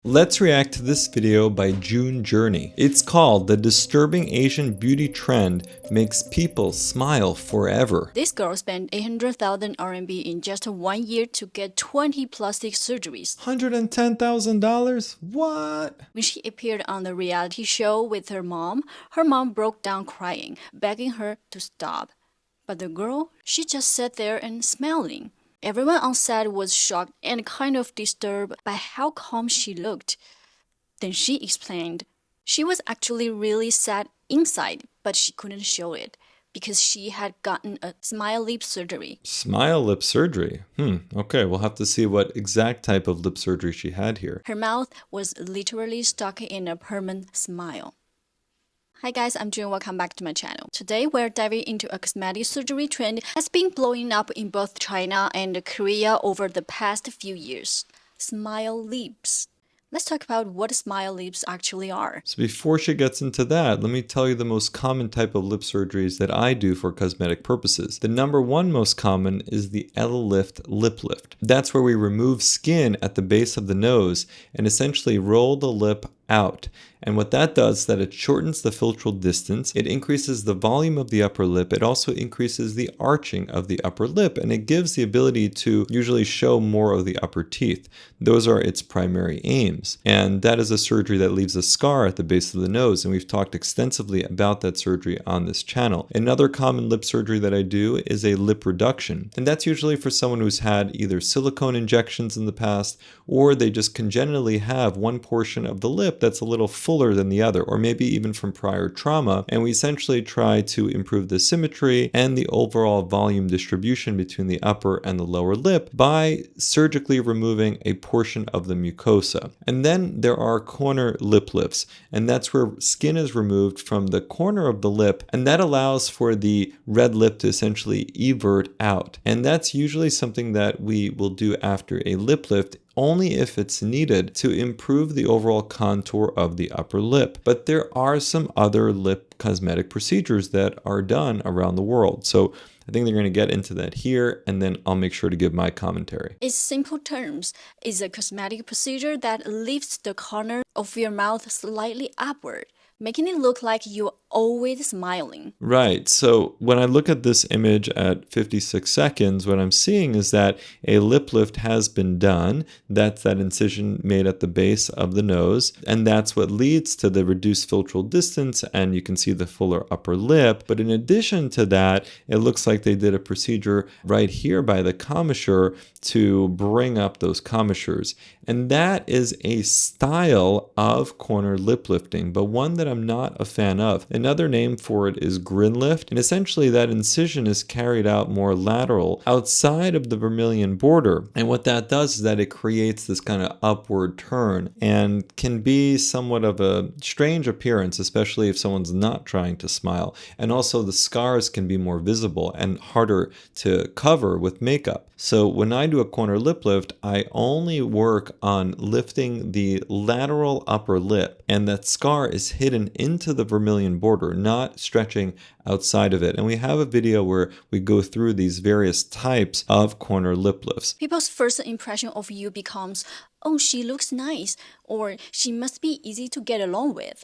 Let's react to this video by June Journey. It's called "The Disturbing Asian Beauty Trend Makes People Smile Forever." This girl spent 800,000 RMB in just 1 year to get 20 plastic surgeries. $110,000? What? When she appeared on the reality show with her mom broke down crying, begging her to stop. But the girl, she just sat there and smiling. Everyone on set was shocked and kind of disturbed by how calm she looked. Then she explained she was actually really sad inside, but she couldn't show it because she had gotten a smile lip surgery. Smile lip surgery? Okay, we'll have to see what exact type of lip surgery she had here. Her mouth was literally stuck in a permanent smile. Hi guys, I'm June. Welcome back to my channel. Today we're diving into a cosmetic surgery trend that's been blowing up in both China and Korea over the past few years. Smile lips. Let's talk about what smile lips actually are. So before she gets into that, let me tell you the most common type of lip surgeries that I do for cosmetic purposes. The number one most common is the L-lift lip lift. That's where we remove skin at the base of the nose and essentially roll the lip out. And what that does is that it shortens the philtral distance, it increases the volume of the upper lip, it also increases the arching of the upper lip, and it gives the ability to usually show more of the upper teeth. Those are its primary aims. And that is a surgery that leaves a scar at the base of the nose, and we've talked extensively about that surgery on this channel. Another common lip surgery that I do is a lip reduction, and that's usually for someone who's had either silicone injections in the past, or they just congenitally have one portion of the lip that's a little fuller than the other, or maybe even from prior trauma, and we essentially try to improve the symmetry and the overall volume distribution between the upper and the lower lip by surgically removing a portion of the mucosa. And then there are corner lip lifts, and that's where skin is removed from the corner of the lip, and that allows for the red lip to essentially evert out. And that's usually something that we will do after a lip lift, only if it's needed to improve the overall contour of the upper lip. But there are some other lip cosmetic procedures that are done around the world. So I think they're going to get into that here, and then I'll make sure to give my commentary. In simple terms, it's a cosmetic procedure that lifts the corner of your mouth slightly upward, making it look like you're always smiling. Right. So when I look at this image at 56 seconds, what I'm seeing is that a lip lift has been done. That's that incision made at the base of the nose. And that's what leads to the reduced philtral distance. And you can see the fuller upper lip. But in addition to that, it looks like they did a procedure right here by the commissure to bring up those commissures. And that is a style of corner lip lifting, but one that I'm not a fan of. Another name for it is Grin lift, and essentially that incision is carried out more lateral outside of the vermilion border. And what that does is that it creates this kind of upward turn and can be somewhat of a strange appearance, especially if someone's not trying to smile. And also the scars can be more visible and harder to cover with makeup. So when I do a corner lip lift, I only work on lifting the lateral upper lip, and that scar is hidden into the vermilion border, not stretching outside of it. And we have a video where we go through these various types of corner lip lifts. People's first impression of you becomes, oh, she looks nice, or she must be easy to get along with.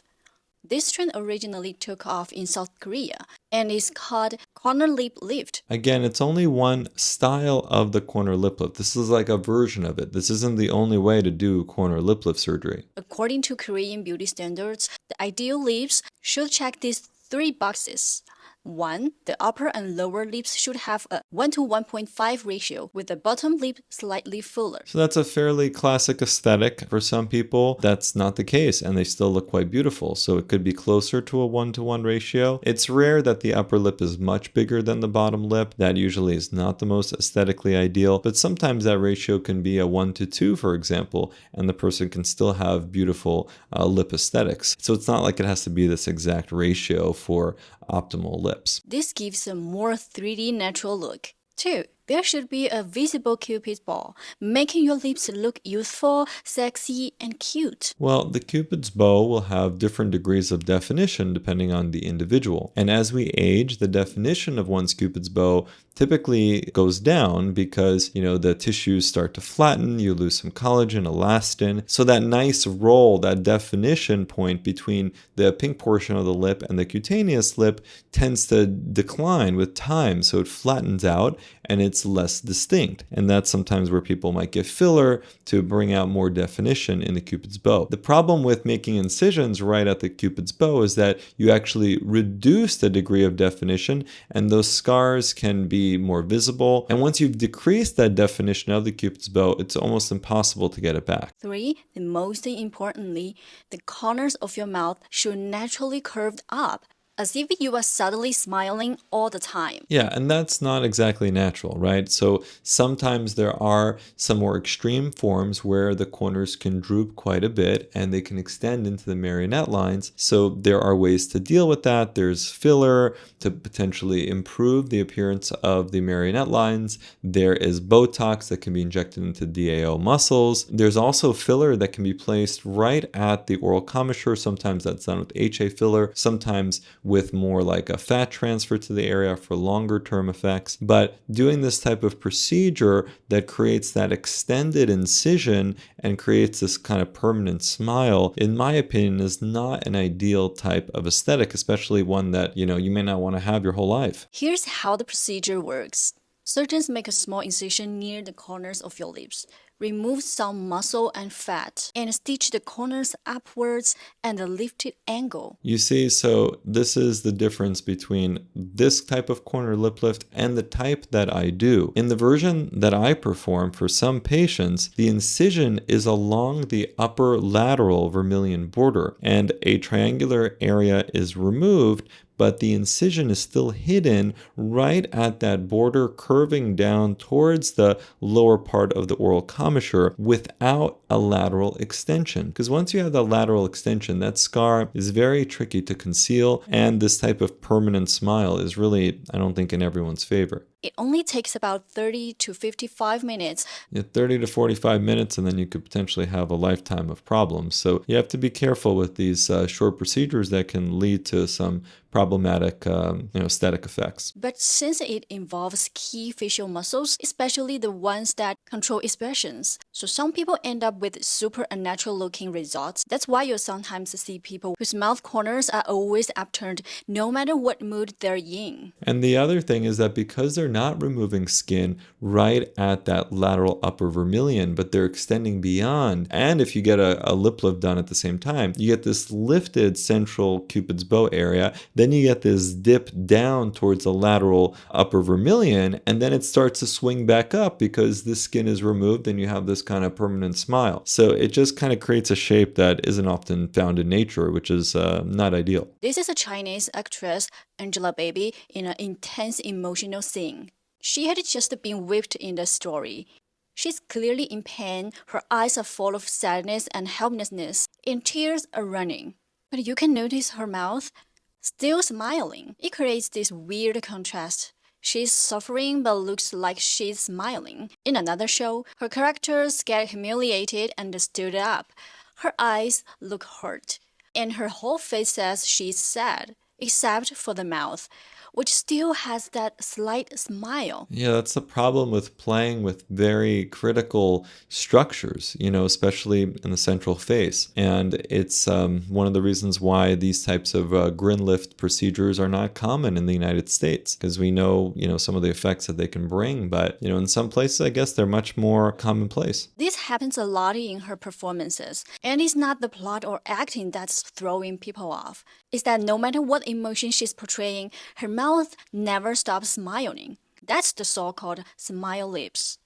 This trend originally took off in South Korea and is called corner lip lift. Again, it's only one style of the corner lip lift. This is like a version of it. This isn't the only way to do corner lip lift surgery. According to Korean beauty standards, the ideal lips should check these 3 boxes. 1. The upper and lower lips should have a 1 to 1.5 ratio, with the bottom lip slightly fuller. So that's a fairly classic aesthetic. For some people, that's not the case, and they still look quite beautiful. So it could be closer to a 1-to-1 ratio. It's rare that the upper lip is much bigger than the bottom lip. That usually is not the most aesthetically ideal, but sometimes that ratio can be a 1-to-2, for example, and the person can still have beautiful lip aesthetics. So it's not like it has to be this exact ratio for optimal lips. This gives a more 3D natural look. 2. There should be a visible Cupid's bow, making your lips look youthful, sexy, and cute. Well, the Cupid's bow will have different degrees of definition depending on the individual. And as we age, the definition of one's Cupid's bow typically goes down because, the tissues start to flatten, you lose some collagen, elastin. So that nice roll, that definition point between the pink portion of the lip and the cutaneous lip tends to decline with time. So it flattens out and it's less distinct. And that's sometimes where people might get filler to bring out more definition in the Cupid's bow. The problem with making incisions right at the Cupid's bow is that you actually reduce the degree of definition and those scars can be more visible. And once you've decreased that definition of the Cupid's bow, it's almost impossible to get it back. 3. And most importantly, the corners of your mouth should naturally curve up, as if you are subtly smiling all the time. Yeah, and that's not exactly natural, right? So sometimes there are some more extreme forms where the corners can droop quite a bit and they can extend into the marionette lines. So there are ways to deal with that. There's filler to potentially improve the appearance of the marionette lines. There is Botox that can be injected into DAO muscles. There's also filler that can be placed right at the oral commissure. Sometimes that's done with HA filler, sometimes with more like a fat transfer to the area for longer term effects. But doing this type of procedure that creates that extended incision and creates this kind of permanent smile, in my opinion, is not an ideal type of aesthetic, especially one that, you may not want to have your whole life. Here's how the procedure works. Surgeons make a small incision near the corners of your lips, remove some muscle and fat, and stitch the corners upwards at a lifted angle. You see, so this is the difference between this type of corner lip lift and the type that I do. In the version that I perform for some patients, the incision is along the upper lateral vermilion border, and a triangular area is removed, but the incision is still hidden right at that border, curving down towards the lower part of the oral commissure without a lateral extension. Because once you have the lateral extension, that scar is very tricky to conceal, and this type of permanent smile is really, I don't think, in everyone's favor. It only takes about 30 to 55 minutes. 30 to 45 minutes, and then you could potentially have a lifetime of problems. So you have to be careful with these short procedures that can lead to some problematic aesthetic effects. But since it involves key facial muscles, especially the ones that control expressions, so some people end up with super unnatural looking results. That's why you'll sometimes see people whose mouth corners are always upturned no matter what mood they're in. And the other thing is that because they're not removing skin right at that lateral upper vermilion, but they're extending beyond, and if you get a lip lift done at the same time, you get this lifted central Cupid's bow area, then you get this dip down towards the lateral upper vermilion, and then it starts to swing back up because the skin is removed and you have this kind of permanent smile. So it just kind of creates a shape that isn't often found in nature, which is not ideal. This is a Chinese actress, Angelababy, in an intense emotional scene. She had just been whipped in the story. She's clearly in pain, her eyes are full of sadness and helplessness, and tears are running. But you can notice her mouth still smiling. It creates this weird contrast. She's suffering but looks like she's smiling. In another show, her characters get humiliated and stood up. Her eyes look hurt, and her whole face says she's sad, except for the mouth, which still has that slight smile. Yeah, that's the problem with playing with very critical structures, especially in the central face. And it's one of the reasons why these types of grin lift procedures are not common in the United States, because we know, some of the effects that they can bring. But, in some places, I guess they're much more commonplace. This happens a lot in her performances. And it's not the plot or acting that's throwing people off. It's that no matter what emotion she's portraying, her mouth never stops smiling. That's the so-called smile lips.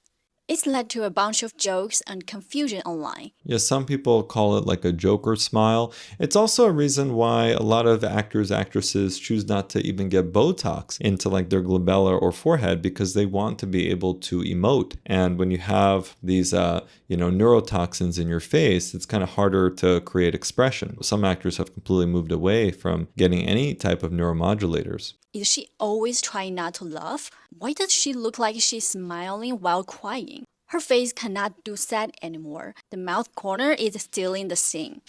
It's led to a bunch of jokes and confusion online. Yeah, some people call it like a Joker smile. It's also a reason why a lot of actors, actresses choose not to even get Botox into like their glabella or forehead because they want to be able to emote. And when you have these, neurotoxins in your face, it's kind of harder to create expression. Some actors have completely moved away from getting any type of neuromodulators. Is she always trying not to laugh? Why does she look like she's smiling while crying? Her face cannot do sad anymore. The mouth corner is still in the scene.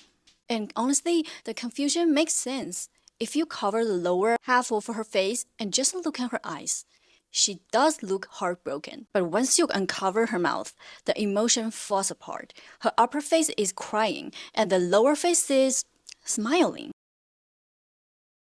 And honestly, the confusion makes sense. If you cover the lower half of her face and just look at her eyes, she does look heartbroken. But once you uncover her mouth, the emotion falls apart. Her upper face is crying, and the lower face is smiling.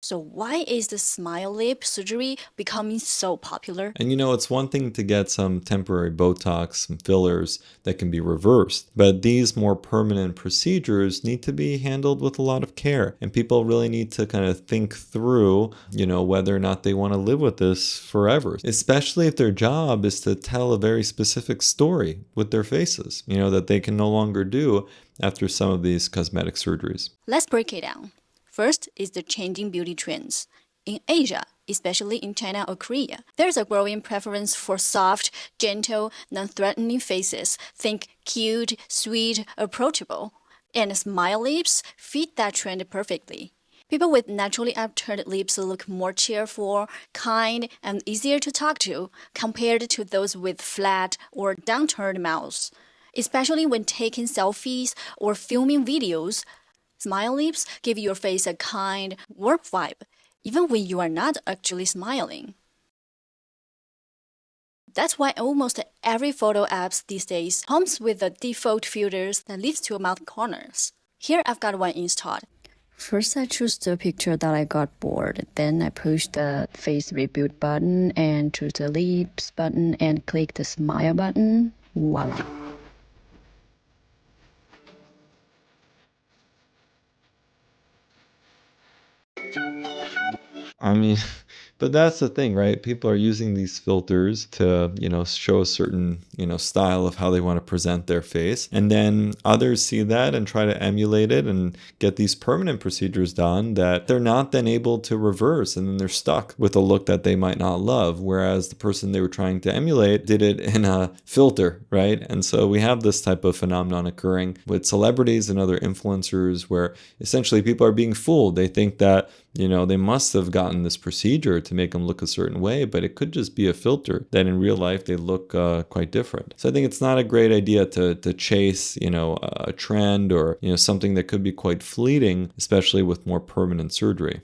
So why is the smile lip surgery becoming so popular? And it's one thing to get some temporary Botox, some fillers that can be reversed, but these more permanent procedures need to be handled with a lot of care. And people really need to kind of think through, whether or not they want to live with this forever, especially if their job is to tell a very specific story with their faces, that they can no longer do after some of these cosmetic surgeries. Let's break it down. First is the changing beauty trends. In Asia, especially in China or Korea, there's a growing preference for soft, gentle, non-threatening faces. Think cute, sweet, approachable. And smile lips fit that trend perfectly. People with naturally upturned lips look more cheerful, kind, and easier to talk to compared to those with flat or downturned mouths. Especially when taking selfies or filming videos, smile lips give your face a kind, warm vibe, even when you are not actually smiling. That's why almost every photo apps these days comes with the default filters that leads to mouth corners. Here I've got one installed. First I choose the picture that I got bored, then I push the face rebuild button and choose the lips button and click the smile button. Voila! I mean, but that's the thing, right? People are using these filters to, show a certain, style of how they want to present their face. And then others see that and try to emulate it and get these permanent procedures done that they're not then able to reverse. And then they're stuck with a look that they might not love. Whereas the person they were trying to emulate did it in a filter, right? And so we have this type of phenomenon occurring with celebrities and other influencers where essentially people are being fooled. They think that, they must have gotten this procedure to make them look a certain way, but it could just be a filter that in real life they look quite different. So I think it's not a great idea to chase, a trend or, something that could be quite fleeting, especially with more permanent surgery.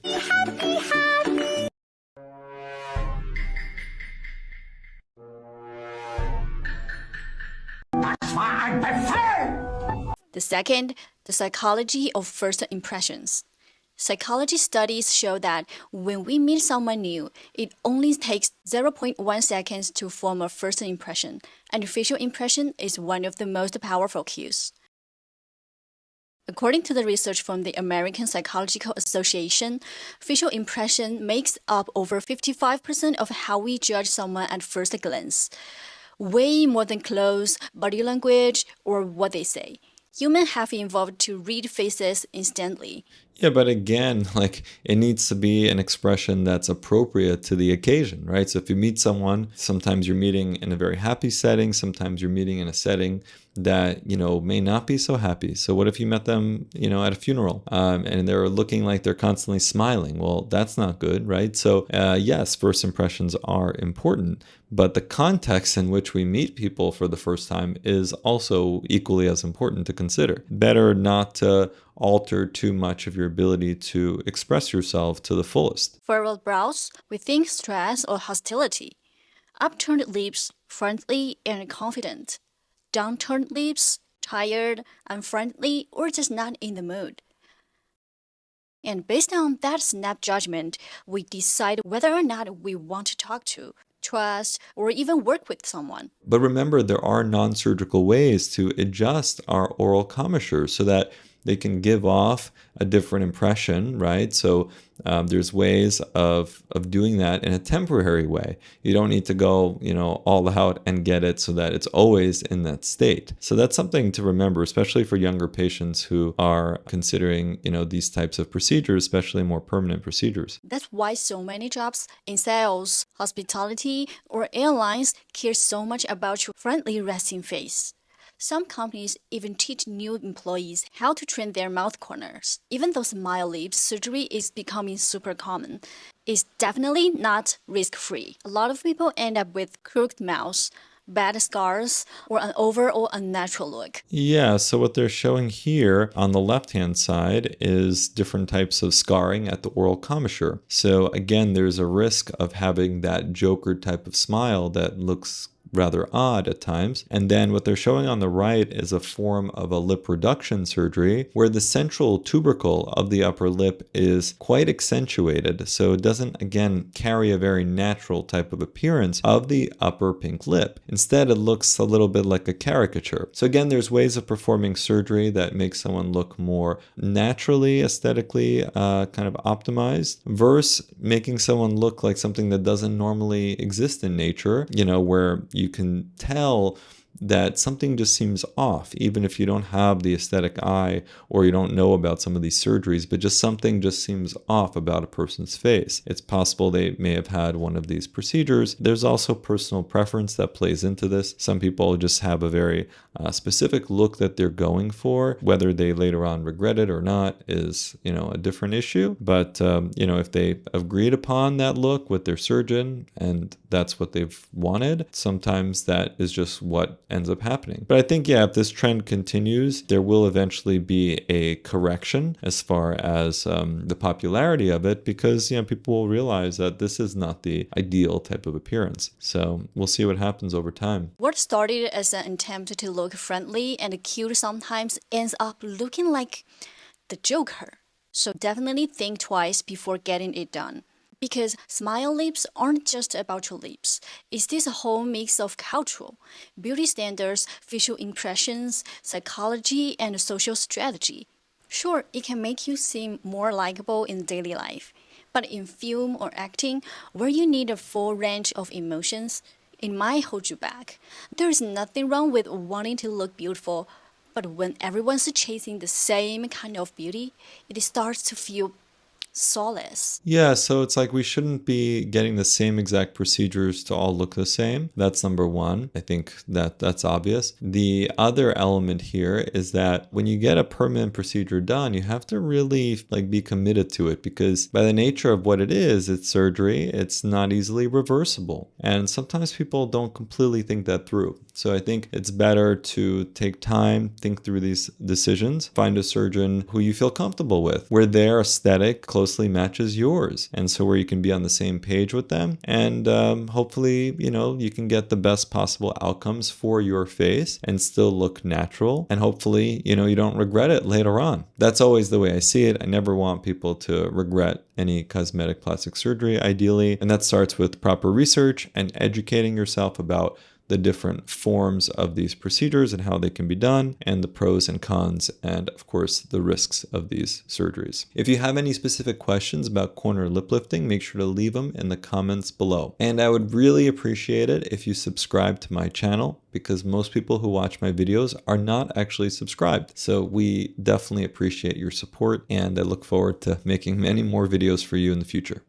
The second, the psychology of first impressions. Psychology studies show that when we meet someone new, it only takes 0.1 seconds to form a first impression, and facial impression is one of the most powerful cues. According to the research from the American Psychological Association, facial impression makes up over 55% of how we judge someone at first glance. Way more than clothes, body language, or what they say. Humans have evolved to read faces instantly. Yeah, but again, it needs to be an expression that's appropriate to the occasion, right? So if you meet someone, sometimes you're meeting in a very happy setting, sometimes you're meeting in a setting that, may not be so happy. So what if you met them, at a funeral and they're looking like they're constantly smiling? Well, that's not good, right? So yes, first impressions are important, but the context in which we meet people for the first time is also equally as important to consider. Better not to alter too much of your ability to express yourself to the fullest. Furrowed brows, we think stress or hostility. Upturned lips, friendly and confident. Downturned lips, tired, unfriendly, or just not in the mood. And based on that snap judgment, we decide whether or not we want to talk to, trust, or even work with someone. But remember, there are non-surgical ways to adjust our oral commissure so that they can give off a different impression, right? So there's ways of doing that in a temporary way. You don't need to go, all out and get it so that it's always in that state. So that's something to remember, especially for younger patients who are considering, these types of procedures, especially more permanent procedures. That's why so many jobs in sales, hospitality, or airlines care so much about your friendly resting face. Some companies even teach new employees how to trim their mouth corners. Even though smile lips surgery is becoming super common, it's definitely not risk-free. A lot of people end up with crooked mouths, bad scars, or an overall unnatural look. Yeah, so what they're showing here on the left-hand side is different types of scarring at the oral commissure. So again, there's a risk of having that Joker type of smile that looks rather odd at times. And then what they're showing on the right is a form of a lip reduction surgery where the central tubercle of the upper lip is quite accentuated. So it doesn't, again, carry a very natural type of appearance of the upper pink lip. Instead, it looks a little bit like a caricature. So again, there's ways of performing surgery that make someone look more naturally, aesthetically, kind of optimized versus making someone look like something that doesn't normally exist in nature, where you can tell that something just seems off, even if you don't have the aesthetic eye or you don't know about some of these surgeries, but just something just seems off about a person's face. It's possible they may have had one of these procedures. There's also personal preference that plays into this. Some people just have a very specific look that they're going for. Whether they later on regret it or not is, a different issue. But, if they agreed upon that look with their surgeon and that's what they've wanted, sometimes that is just what ends up happening. But I think, if this trend continues, there will eventually be a correction as far as the popularity of it because, people will realize that this is not the ideal type of appearance. So we'll see what happens over time. What started as an attempt to look friendly and cute sometimes ends up looking like the Joker. So definitely think twice before getting it done. Because smile lips aren't just about your lips. It's this whole mix of cultural, beauty standards, visual impressions, psychology, and social strategy. Sure, it can make you seem more likable in daily life. But in film or acting, where you need a full range of emotions, it might hold you back. There is nothing wrong with wanting to look beautiful, but when everyone's chasing the same kind of beauty, it starts to feel soulless. Yeah, so it's like we shouldn't be getting the same exact procedures to all look the same. That's number one. I think that's obvious. The other element here is that when you get a permanent procedure done, you have to really be committed to it because by the nature of what it is, it's surgery. It's not easily reversible. And sometimes people don't completely think that through. So I think it's better to take time, think through these decisions, find a surgeon who you feel comfortable with, where their aesthetic closely matches yours. And so where you can be on the same page with them. And hopefully, you can get the best possible outcomes for your face and still look natural. And hopefully, you don't regret it later on. That's always the way I see it. I never want people to regret any cosmetic plastic surgery, ideally. And that starts with proper research and educating yourself about the different forms of these procedures and how they can be done, and the pros and cons, and of course the risks of these surgeries. If you have any specific questions about corner lip lifting, make sure to leave them in the comments below. And I would really appreciate it if you subscribe to my channel, because most people who watch my videos are not actually subscribed. So we definitely appreciate your support, and I look forward to making many more videos for you in the future.